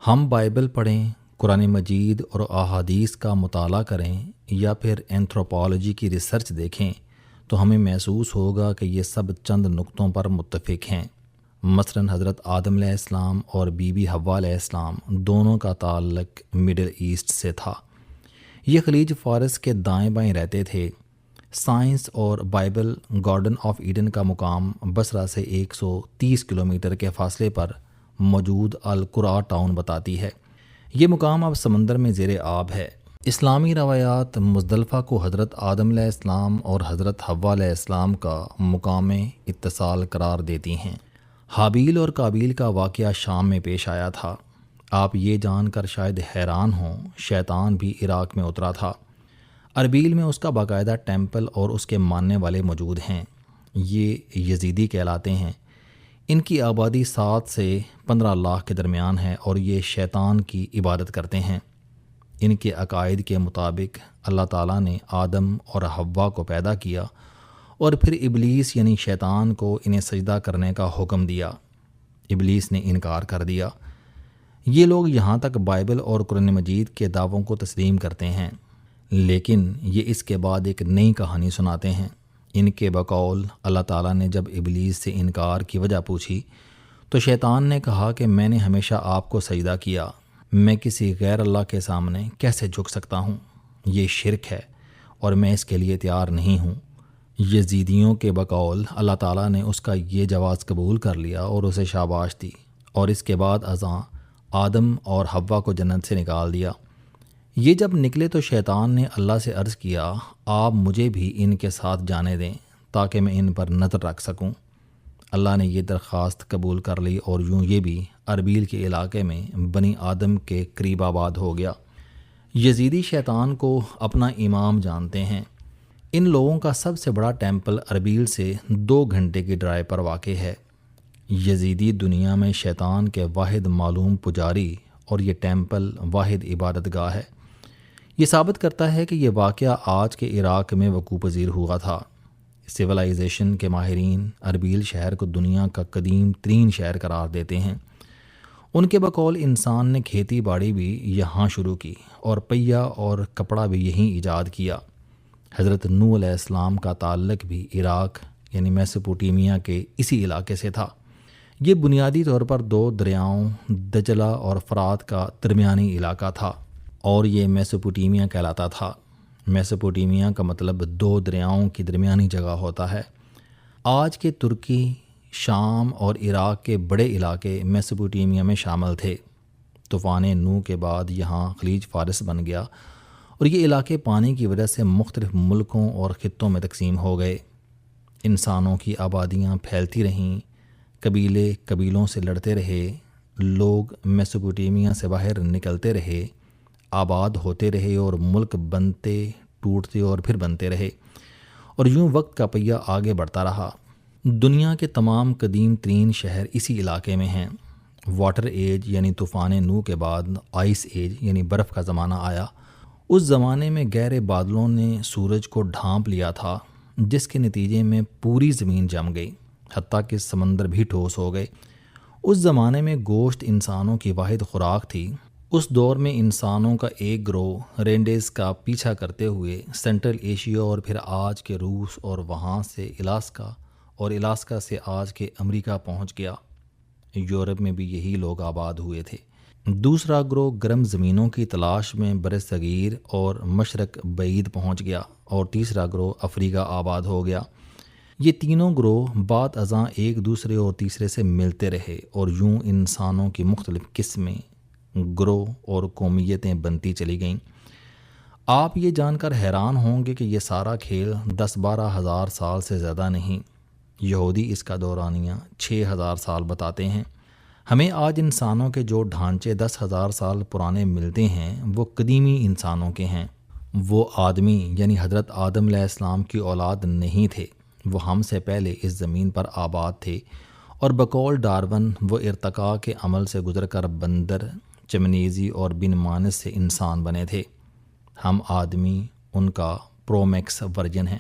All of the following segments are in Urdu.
ہم بائبل پڑھیں، قرآن مجید اور احادیث کا مطالعہ کریں یا پھر اینتھروپالوجی کی ریسرچ دیکھیں تو ہمیں محسوس ہوگا کہ یہ سب چند نقطوں پر متفق ہیں۔ مثلاً حضرت آدم علیہ السلام اور بی بی حوا علیہ السلام دونوں کا تعلق مڈل ایسٹ سے تھا۔ یہ خلیج فارس کے دائیں بائیں رہتے تھے۔ سائنس اور بائبل گارڈن آف ایڈن کا مقام بصرہ سے 130 کلومیٹر کے فاصلے پر موجود القرا ٹاؤن بتاتی ہے۔ یہ مقام اب سمندر میں زیر آب ہے۔ اسلامی روایات مزدلفہ کو حضرت آدم علیہ السلام اور حضرت حوا علیہ السلام کا مقام اتصال قرار دیتی ہیں۔ حابیل اور قابیل کا واقعہ شام میں پیش آیا تھا۔ آپ یہ جان کر شاید حیران ہوں، شیطان بھی عراق میں اترا تھا۔ اربیل میں اس کا باقاعدہ ٹیمپل اور اس کے ماننے والے موجود ہیں۔ یہ یزیدی کہلاتے ہیں۔ ان کی آبادی 7 سے 15 لاکھ کے درمیان ہے اور یہ شیطان کی عبادت کرتے ہیں۔ ان کے عقائد کے مطابق اللہ تعالیٰ نے آدم اور حوا کو پیدا کیا اور پھر ابلیس یعنی شیطان کو انہیں سجدہ کرنے کا حکم دیا۔ ابلیس نے انکار کر دیا۔ یہ لوگ یہاں تک بائبل اور قرآن مجید کے دعووں کو تسلیم کرتے ہیں، لیکن یہ اس کے بعد ایک نئی کہانی سناتے ہیں۔ ان کے بقول اللہ تعالیٰ نے جب ابلیس سے انکار کی وجہ پوچھی تو شیطان نے کہا کہ میں نے ہمیشہ آپ کو سجدہ کیا، میں کسی غیر اللہ کے سامنے کیسے جھک سکتا ہوں؟ یہ شرک ہے اور میں اس کے لیے تیار نہیں ہوں۔ یزیدیوں کے بقول اللہ تعالیٰ نے اس کا یہ جواز قبول کر لیا اور اسے شاباش دی، اور اس کے بعد ازاں آدم اور حوا کو جنت سے نکال دیا۔ یہ جب نکلے تو شیطان نے اللہ سے عرض کیا، آپ مجھے بھی ان کے ساتھ جانے دیں تاکہ میں ان پر نظر رکھ سکوں۔ اللہ نے یہ درخواست قبول کر لی اور یوں یہ بھی اربیل کے علاقے میں بنی آدم کے قریب آباد ہو گیا۔ یزیدی شیطان کو اپنا امام جانتے ہیں۔ ان لوگوں کا سب سے بڑا ٹیمپل اربیل سے 2 گھنٹے کی ڈرائیو پر واقع ہے۔ یزیدی دنیا میں شیطان کے واحد معلوم پجاری اور یہ ٹیمپل واحد عبادت گاہ ہے۔ یہ ثابت کرتا ہے کہ یہ واقعہ آج کے عراق میں وقوع پذیر ہوا تھا۔ سویلائزیشن کے ماہرین اربیل شہر کو دنیا کا قدیم ترین شہر قرار دیتے ہیں۔ ان کے بقول انسان نے کھیتی باڑی بھی یہاں شروع کی اور پہیا اور کپڑا بھی یہیں ایجاد کیا۔ حضرت نوح علیہ السلام کا تعلق بھی عراق یعنی میسوپوٹیمیا کے اسی علاقے سے تھا۔ یہ بنیادی طور پر 2 دریاؤں دجلہ اور فرات کا درمیانی علاقہ تھا اور یہ میسوپوٹیمیا کہلاتا تھا۔ میسوپوٹیمیا کا مطلب 2 دریاؤں کی درمیانی جگہ ہوتا ہے۔ آج کے ترکی، شام اور عراق کے بڑے علاقے میسوپوٹیمیا میں شامل تھے۔ طوفان نوح کے بعد یہاں خلیج فارس بن گیا اور یہ علاقے پانی کی وجہ سے مختلف ملکوں اور خطوں میں تقسیم ہو گئے۔ انسانوں کی آبادیاں پھیلتی رہیں، قبیلے قبیلوں سے لڑتے رہے، لوگ میسوپوٹیمیا سے باہر نکلتے رہے، آباد ہوتے رہے اور ملک بنتے ٹوٹتے اور پھر بنتے رہے، اور یوں وقت کا پہیہ آگے بڑھتا رہا۔ دنیا کے تمام قدیم ترین شہر اسی علاقے میں ہیں۔ واٹر ایج یعنی طوفان نوح کے بعد آئس ایج یعنی برف کا زمانہ آیا۔ اس زمانے میں گہرے بادلوں نے سورج کو ڈھانپ لیا تھا، جس کے نتیجے میں پوری زمین جم گئی، حتیٰ کہ سمندر بھی ٹھوس ہو گئے۔ اس زمانے میں گوشت انسانوں کی واحد خوراک تھی۔ اس دور میں انسانوں کا ایک گروہ رینڈیز کا پیچھا کرتے ہوئے سینٹرل ایشیا اور پھر آج کے روس اور وہاں سے الاسکا اور الاسکا سے آج کے امریکہ پہنچ گیا۔ یورپ میں بھی یہی لوگ آباد ہوئے تھے۔ دوسرا گروہ گرم زمینوں کی تلاش میں برصغیر اور مشرق بعید پہنچ گیا اور تیسرا گروہ افریقہ آباد ہو گیا۔ یہ تینوں گروہ بعد ازاں ایک دوسرے اور تیسرے سے ملتے رہے اور یوں انسانوں کی مختلف قسمیں، گروہ اور قومیتیں بنتی چلی گئیں۔ آپ یہ جان کر حیران ہوں گے کہ یہ سارا کھیل 10-12 ہزار سال سے زیادہ نہیں۔ یہودی اس کا دورانیہ 6,000 سال بتاتے ہیں۔ ہمیں آج انسانوں کے جو ڈھانچے 10,000 سال پرانے ملتے ہیں وہ قدیمی انسانوں کے ہیں۔ وہ آدمی یعنی حضرت آدم علیہ السلام کی اولاد نہیں تھے، وہ ہم سے پہلے اس زمین پر آباد تھے، اور بقول ڈارون وہ ارتقاء کے عمل سے گزر کر بندر، چمنیزی اور بن مانس سے انسان بنے تھے۔ ہم آدمی ان کا پرومیکس ورژن ہیں۔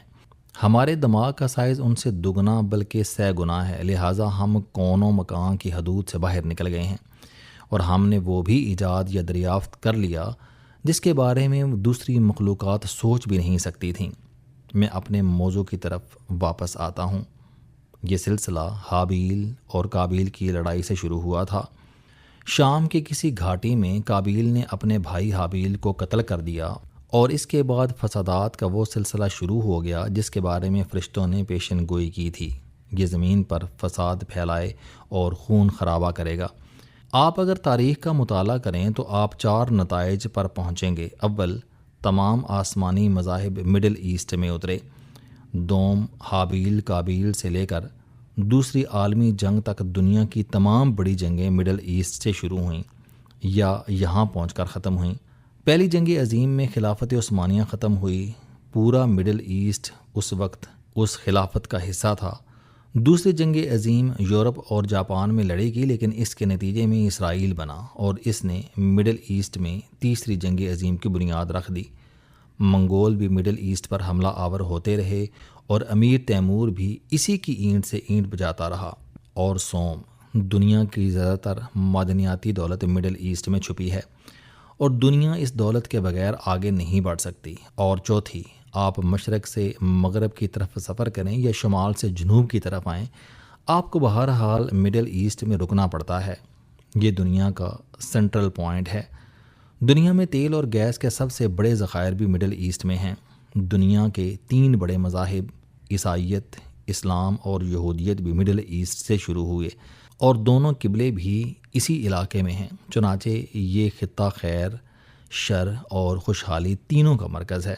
ہمارے دماغ کا سائز ان سے دگنا بلکہ 100 گنا ہے، لہٰذا ہم کون و مکان کی حدود سے باہر نکل گئے ہیں۔ اور ہم نے وہ بھی ایجاد یا دریافت کر لیا جس کے بارے میں دوسری مخلوقات سوچ بھی نہیں سکتی تھیں۔ میں اپنے موضوع کی طرف واپس آتا ہوں۔ یہ سلسلہ حابیل اور قابیل کی لڑائی سے شروع ہوا تھا۔ شام کے کسی گھاٹی میں قابیل نے اپنے بھائی حابیل کو قتل کر دیا، اور اس کے بعد فسادات کا وہ سلسلہ شروع ہو گیا جس کے بارے میں فرشتوں نے پیشن گوئی کی تھی۔ یہ زمین پر فساد پھیلائے اور خون خرابہ کرے گا۔ آپ اگر تاریخ کا مطالعہ کریں تو آپ 4 نتائج پر پہنچیں گے۔ اول، تمام آسمانی مذاہب مڈل ایسٹ میں اترے۔ دوم، حابیل قابیل سے لے کر دوسری عالمی جنگ تک دنیا کی تمام بڑی جنگیں مڈل ایسٹ سے شروع ہوئیں یا یہاں پہنچ کر ختم ہوئیں۔ پہلی جنگ عظیم میں خلافت عثمانیہ ختم ہوئی۔ پورا مڈل ایسٹ اس وقت اس خلافت کا حصہ تھا۔ دوسری جنگ عظیم یورپ اور جاپان میں لڑے گی، لیکن اس کے نتیجے میں اسرائیل بنا اور اس نے مڈل ایسٹ میں تیسری جنگ عظیم کی بنیاد رکھ دی۔ منگول بھی مڈل ایسٹ پر حملہ آور ہوتے رہے اور امیر تیمور بھی اسی کی اینٹ سے اینٹ بجاتا رہا۔ اور سوم، دنیا کی زیادہ تر معدنیاتی دولت مڈل ایسٹ میں چھپی ہے اور دنیا اس دولت کے بغیر آگے نہیں بڑھ سکتی۔ اور چوتھی، آپ مشرق سے مغرب کی طرف سفر کریں یا شمال سے جنوب کی طرف آئیں، آپ کو بہرحال مڈل ایسٹ میں رکنا پڑتا ہے۔ یہ دنیا کا سینٹرل پوائنٹ ہے۔ دنیا میں تیل اور گیس کے سب سے بڑے ذخائر بھی مڈل ایسٹ میں ہیں۔ دنیا کے 3 بڑے مذاہب عیسائیت، اسلام اور یہودیت بھی مڈل ایسٹ سے شروع ہوئے، اور دونوں قبلے بھی اسی علاقے میں ہیں۔ چنانچہ یہ خطہ خیر، شر اور خوشحالی تینوں کا مرکز ہے۔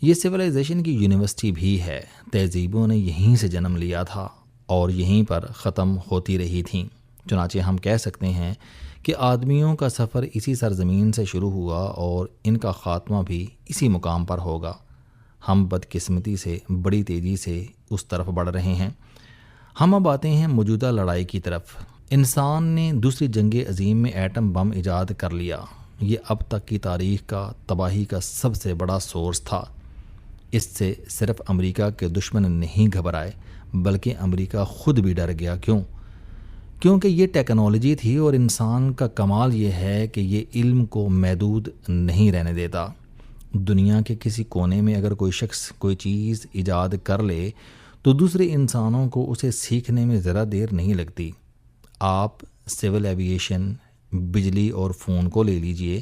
یہ سویلائزیشن کی یونیورسٹی بھی ہے۔ تہذیبوں نے یہیں سے جنم لیا تھا اور یہیں پر ختم ہوتی رہی تھیں۔ چنانچہ ہم کہہ سکتے ہیں کہ آدمیوں کا سفر اسی سرزمین سے شروع ہوا اور ان کا خاتمہ بھی اسی مقام پر ہوگا۔ ہم بدقسمتی سے بڑی تیزی سے اس طرف بڑھ رہے ہیں۔ ہم اب آتے ہیں موجودہ لڑائی کی طرف۔ انسان نے دوسری جنگ عظیم میں ایٹم بم ایجاد کر لیا۔ یہ اب تک کی تاریخ کا تباہی کا سب سے بڑا سورس تھا۔ اس سے صرف امریکہ کے دشمن نہیں گھبرائے بلکہ امریکہ خود بھی ڈر گیا۔ کیونکہ یہ ٹیکنالوجی تھی، اور انسان کا کمال یہ ہے کہ یہ علم کو محدود نہیں رہنے دیتا۔ دنیا کے کسی کونے میں اگر کوئی شخص کوئی چیز ایجاد کر لے تو دوسرے انسانوں کو اسے سیکھنے میں ذرا دیر نہیں لگتی۔ آپ سول ایویشن، بجلی اور فون کو لے لیجئے۔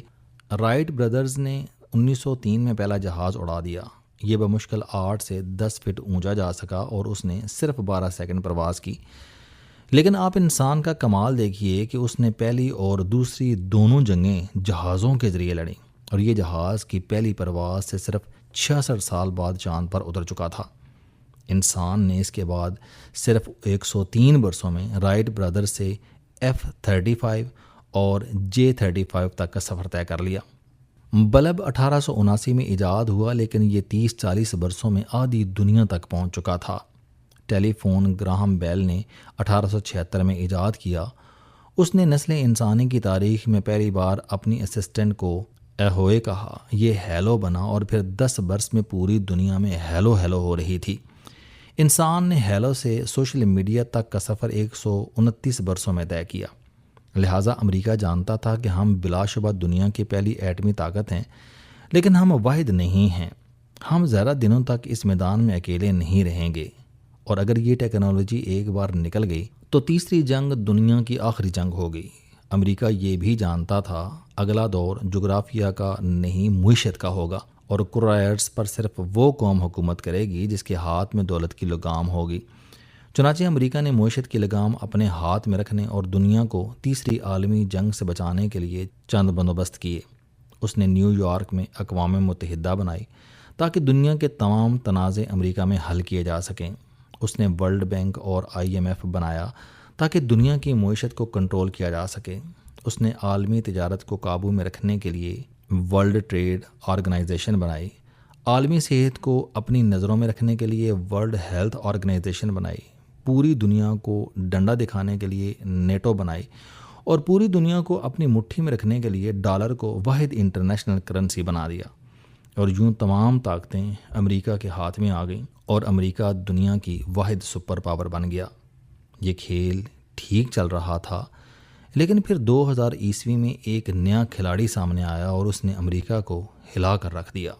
رائٹ برادرز نے 1903 میں پہلا جہاز اڑا دیا۔ یہ بمشکل 8 سے 10 فٹ اونچا جا سکا اور اس نے صرف 12 سیکنڈ پرواز کی۔ لیکن آپ انسان کا کمال دیکھیے کہ اس نے پہلی اور دوسری دونوں جنگیں جہازوں کے ذریعے لڑیں، اور یہ جہاز کی پہلی پرواز سے صرف 66 سال بعد چاند پر اتر چکا تھا۔ انسان نے اس کے بعد صرف 103 برسوں میں رائٹ برادر سے F-35 اور J-35 تک کا سفر طے کر لیا۔ بلب 1879 میں ایجاد ہوا، لیکن یہ 30-40 برسوں میں آدھی دنیا تک پہنچ چکا تھا۔ ٹیلی فون گراہم بیل نے 1876 میں ایجاد کیا۔ اس نے نسل انسانی کی تاریخ میں پہلی بار اپنی اسسٹنٹ کو ایہوئے کہا۔ یہ ہیلو بنا اور پھر 10 برس میں پوری دنیا میں ہیلو ہیلو ہو رہی تھی۔ انسان نے ہیلو سے سوشل میڈیا تک کا سفر 129 برسوں میں طے کیا۔ لہٰذا امریکہ جانتا تھا کہ ہم بلا شبہ دنیا کی پہلی ایٹمی طاقت ہیں، لیکن ہم واحد نہیں ہیں۔ ہم زیادہ دنوں تک اس میدان میں اکیلے نہیں رہیں گے، اور اگر یہ ٹیکنالوجی ایک بار نکل گئی تو تیسری جنگ دنیا کی آخری جنگ ہوگی۔ امریکہ یہ بھی جانتا تھا اگلا دور جغرافیہ کا نہیں معیشت کا ہوگا، اور کرائرس پر صرف وہ قوم حکومت کرے گی جس کے ہاتھ میں دولت کی لگام ہوگی۔ چنانچہ امریکہ نے معیشت کی لگام اپنے ہاتھ میں رکھنے اور دنیا کو تیسری عالمی جنگ سے بچانے کے لیے چند بندوبست کیے۔ اس نے نیو یارک میں اقوام متحدہ بنائی تاکہ دنیا کے تمام تنازع امریکہ میں حل کیے جا سکیں۔ اس نے ورلڈ بینک اور IMF بنایا تاکہ دنیا کی معیشت کو کنٹرول کیا جا سکے۔ اس نے عالمی تجارت کو قابو میں رکھنے کے لیے ورلڈ ٹریڈ آرگنائزیشن بنائی، عالمی صحت کو اپنی نظروں میں رکھنے کے لیے ورلڈ ہیلتھ آرگنائزیشن بنائی، پوری دنیا کو ڈنڈا دکھانے کے لیے نیٹو بنائی، اور پوری دنیا کو اپنی مٹھی میں رکھنے کے لیے ڈالر کو واحد انٹرنیشنل کرنسی بنا دیا۔ اور یوں تمام طاقتیں امریکہ کے ہاتھ میں آ گئیں اور امریکہ دنیا کی واحد سپر پاور بن گیا۔ یہ کھیل ٹھیک چل رہا تھا، لیکن پھر 2000 عیسوی میں ایک نیا کھلاڑی سامنے آیا اور اس نے امریکہ کو ہلا کر رکھ دیا۔